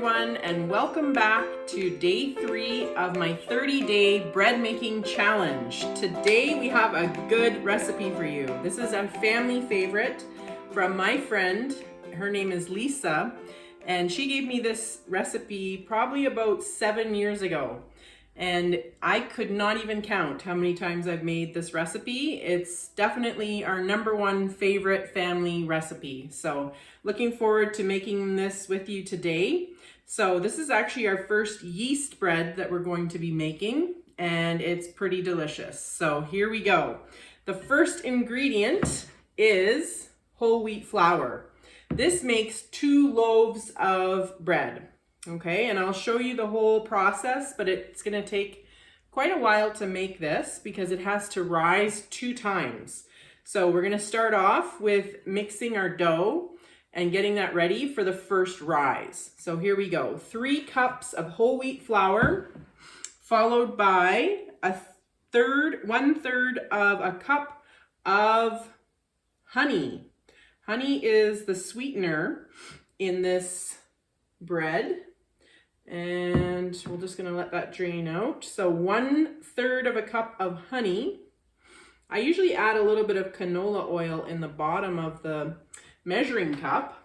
everyone, and welcome back to day 3 of my 30-day bread making challenge. Today we have a good recipe for you. This is a family favorite from my friend. Her name is Lisa, and she gave me this recipe probably about 7 years ago. And I could not even count how many times I've made this recipe. It's definitely our #1 favorite family recipe. So looking forward to making this with you today. So this is actually our first yeast bread that we're going to be making, and it's pretty delicious. So here we go. The first ingredient is whole wheat flour. This makes 2 loaves of bread. Okay, and I'll show you the whole process, but it's going to take quite a while to make this because it has to rise 2 times. So we're going to start off with mixing our dough and getting that ready for the first rise. So here we go. 3 cups of whole wheat flour, followed by 1/3 of a cup of honey. Honey is the sweetener in this bread. And we're just gonna let that drain out. So 1/3 of a cup of honey. I usually add a little bit of canola oil in the bottom of the measuring cup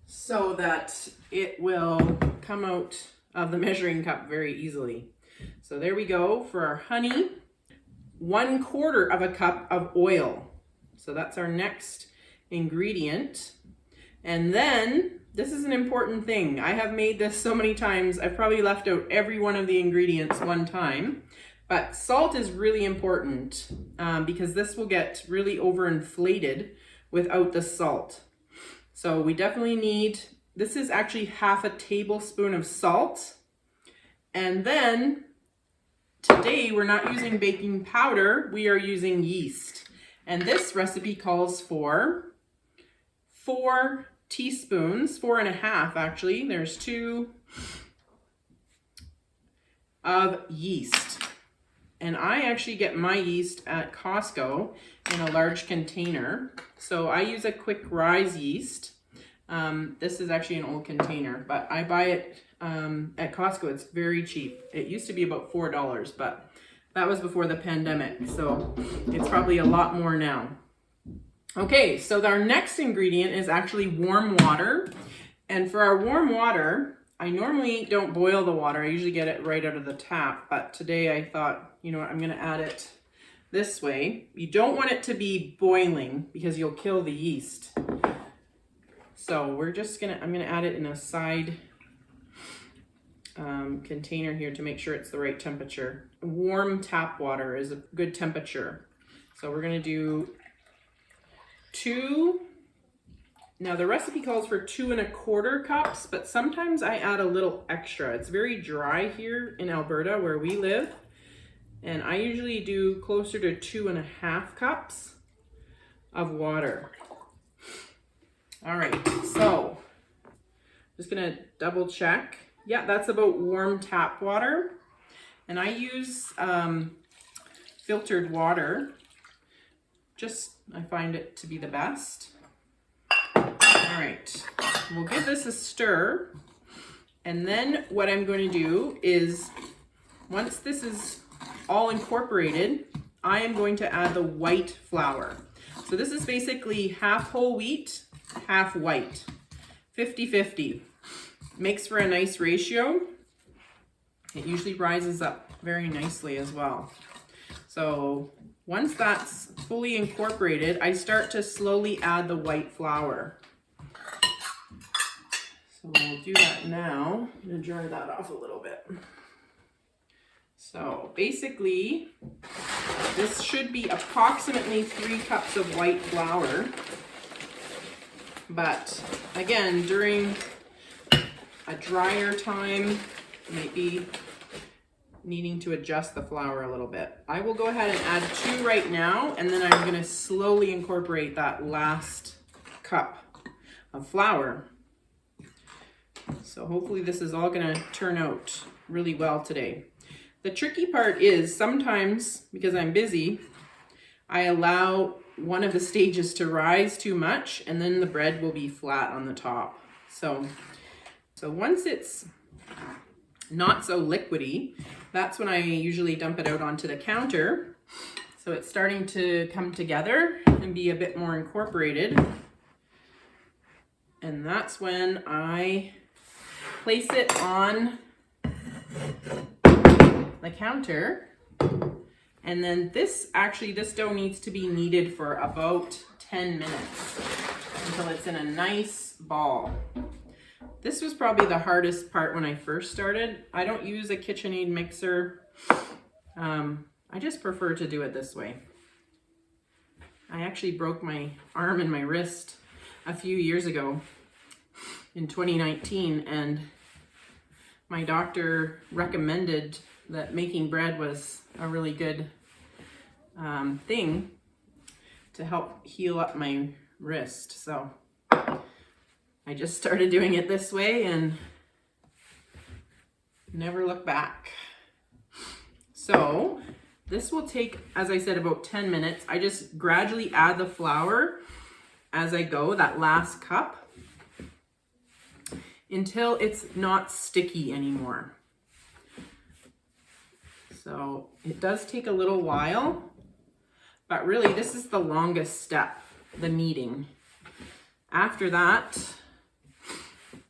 so that it will come out of the measuring cup very easily. So there we go for our honey. 1/4 of a cup of oil. So that's our next ingredient. And then this is an important thing. I have made this so many times. I've probably left out every one of the ingredients one time. But salt is really important because this will get really overinflated without the salt. So we definitely need, this is actually 1/2 tablespoon of salt. And then today we're not using baking powder, we are using yeast. And this recipe calls for 4 teaspoons, 4.5 actually, there's 2 of yeast. And I actually get my yeast at Costco in a large container. So I use a quick rise yeast. This is actually an old container, but I buy it at Costco. It's very cheap. It used to be about $4, but that was before the pandemic. So it's probably a lot more now. Okay, so our next ingredient is actually warm water. And for our warm water, I normally don't boil the water. I usually get it right out of the tap. But today I thought, you know what, I'm gonna add it this way. You don't want it to be boiling because you'll kill the yeast. So I'm gonna add it in a side container here to make sure it's the right temperature. Warm tap water is a good temperature. So we're gonna do 2, now the recipe calls for 2¼ cups, but sometimes I add a little extra. It's very dry here in Alberta where we live, and I usually do closer to 2½ cups of water. All right, so just gonna double check. Yeah, that's about warm tap water, and I use filtered water. I find it to be the best. All right, we'll give this a stir. And then what I'm going to do is, once this is all incorporated, I am going to add the white flour. So this is basically 1/2 whole wheat, 1/2 white, 50-50. Makes for a nice ratio. It usually rises up very nicely as well. So once that's fully incorporated, I start to slowly add the white flour. So we'll do that now. I'm gonna dry that off a little bit. So basically, this should be approximately 3 cups of white flour. But again, during a drier time, you might be needing to adjust the flour a little bit. I will go ahead and add 2 right now, and then I'm going to slowly incorporate that last cup of flour. So hopefully this is all going to turn out really well today. The tricky part is sometimes, because I'm busy, I allow one of the stages to rise too much, and then the bread will be flat on the top. So once it's not so liquidy, that's when I usually dump it out onto the counter. So it's starting to come together and be a bit more incorporated. And that's when I place it on the counter. And then this dough needs to be kneaded for about 10 minutes until it's in a nice ball. This was probably the hardest part when I first started. I don't use a KitchenAid mixer. I just prefer to do it this way. I actually broke my arm and my wrist a few years ago in 2019, and my doctor recommended that making bread was a really good thing to help heal up my wrist. So I just started doing it this way and never look back. So this will take, as I said, about 10 minutes. I just gradually add the flour as I go, that last cup, until it's not sticky anymore. So it does take a little while, but really this is the longest step, the kneading. After that,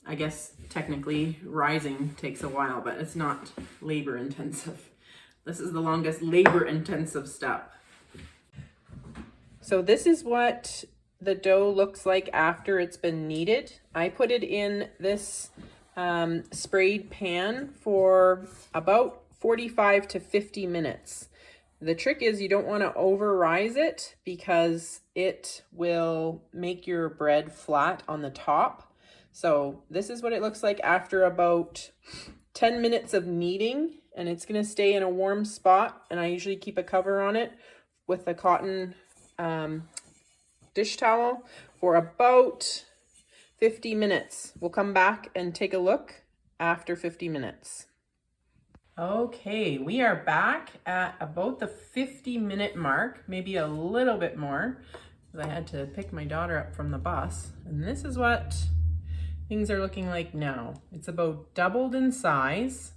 I guess technically rising takes a while, but it's not labor intensive. This is the longest labor intensive step. So this is what the dough looks like after it's been kneaded. I put it in this sprayed pan for about 45 to 50 minutes. The trick is you don't want to over rise it because it will make your bread flat on the top. So this is what it looks like after about 10 minutes of kneading, and it's going to stay in a warm spot. And I usually keep a cover on it with a cotton dish towel for about 50 minutes. We'll come back and take a look after 50 minutes. Okay, we are back at about the 50-minute mark, maybe a little bit more, because I had to pick my daughter up from the bus. And this is what things are looking like now. It's about doubled in size.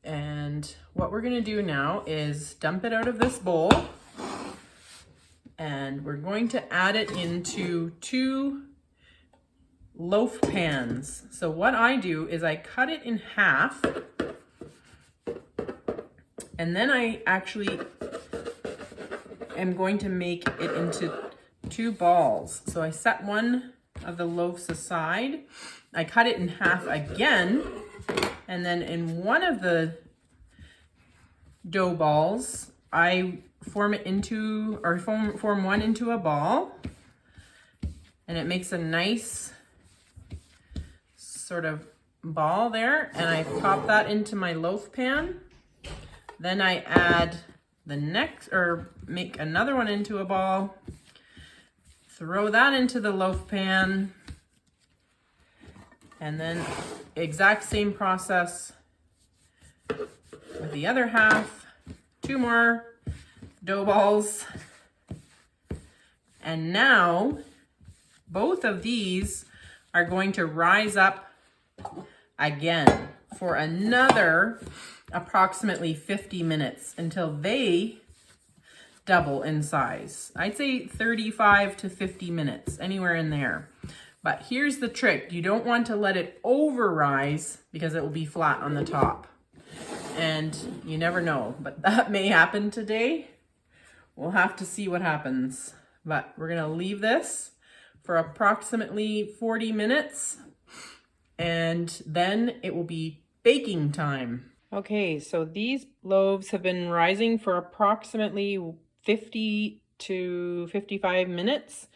And what we're gonna do now is dump it out of this bowl, and we're going to add it into 2 loaf pans. So what I do is I cut it in half, and then I actually am going to make it into 2 balls. So I set one of the loaves aside, I cut it in half again, and then in one of the dough balls, I form it into, or form one into a ball, and it makes a nice sort of ball there, and I pop that into my loaf pan. Then I add the next, or make another one into a ball, throw that into the loaf pan, and then exact same process with the other half, 2 more dough balls. And now both of these are going to rise up again for another approximately 50 minutes until they double in size. I'd say 35 to 50 minutes, anywhere in there. But here's the trick. You don't want to let it over rise because it will be flat on the top. And you never know, but that may happen today. We'll have to see what happens. But we're gonna leave this for approximately 40 minutes, and then it will be baking time. Okay, so these loaves have been rising for approximately 50 to 55 minutes,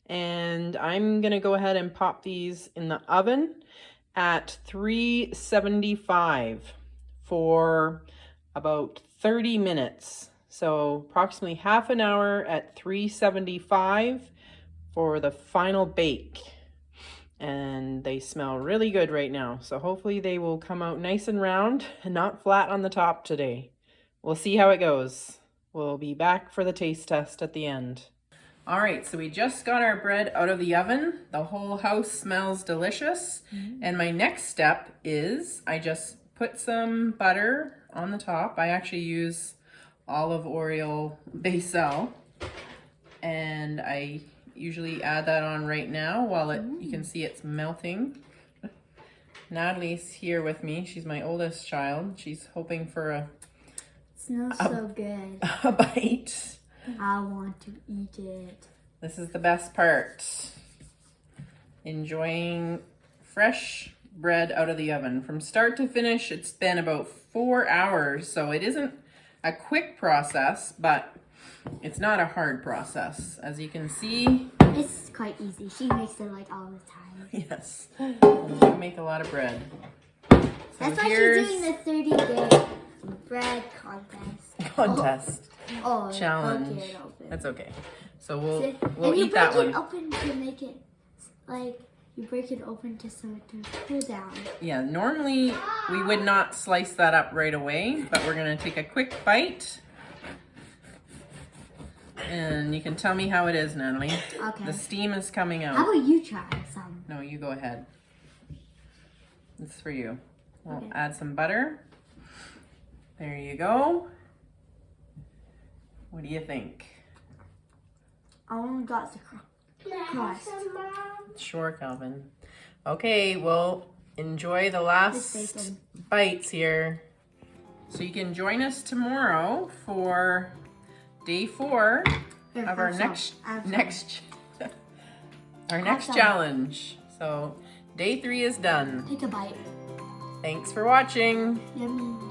and I'm gonna go ahead and pop these in the oven at 375 for about 30 minutes. So approximately half an hour at 375 for the final bake. And they smell really good right now. So hopefully they will come out nice and round and not flat on the top today. We'll see how it goes. We'll be back for the taste test at the end. All right, so we just got our bread out of the oven. The whole house smells delicious. And my next step is I just put some butter on the top. I actually use olive oil basil, and I usually add that on right now while you can see it's melting. Natalie's here with me. She's my oldest child. She's hoping for It smells so good. a bite. I want to eat it. This is the best part. Enjoying fresh bread out of the oven. From start to finish, it's been about 4 hours, so it isn't a quick process, but it's not a hard process. As you can see, it's quite easy. She makes it like all the time. Yes, you make a lot of bread. So that's why she's doing the 30-day bread contest. Challenge. Okay, open. That's okay. So we'll and eat that one. you break it open to make it like you break it open to so it to cool down. Yeah, normally we would not slice that up right away, but we're gonna take a quick bite. And you can tell me how it is, Natalie. Okay. The steam is coming out. How about you try some? No, you go ahead. It's for you. We'll Okay. add some butter. There you go. What do you think? I only got the crust. Sure, Calvin. Okay, well, enjoy the last bites here. So you can join us tomorrow for day 4 of our next challenge. So day 3 is done. Take a bite. Thanks for watching. Yummy.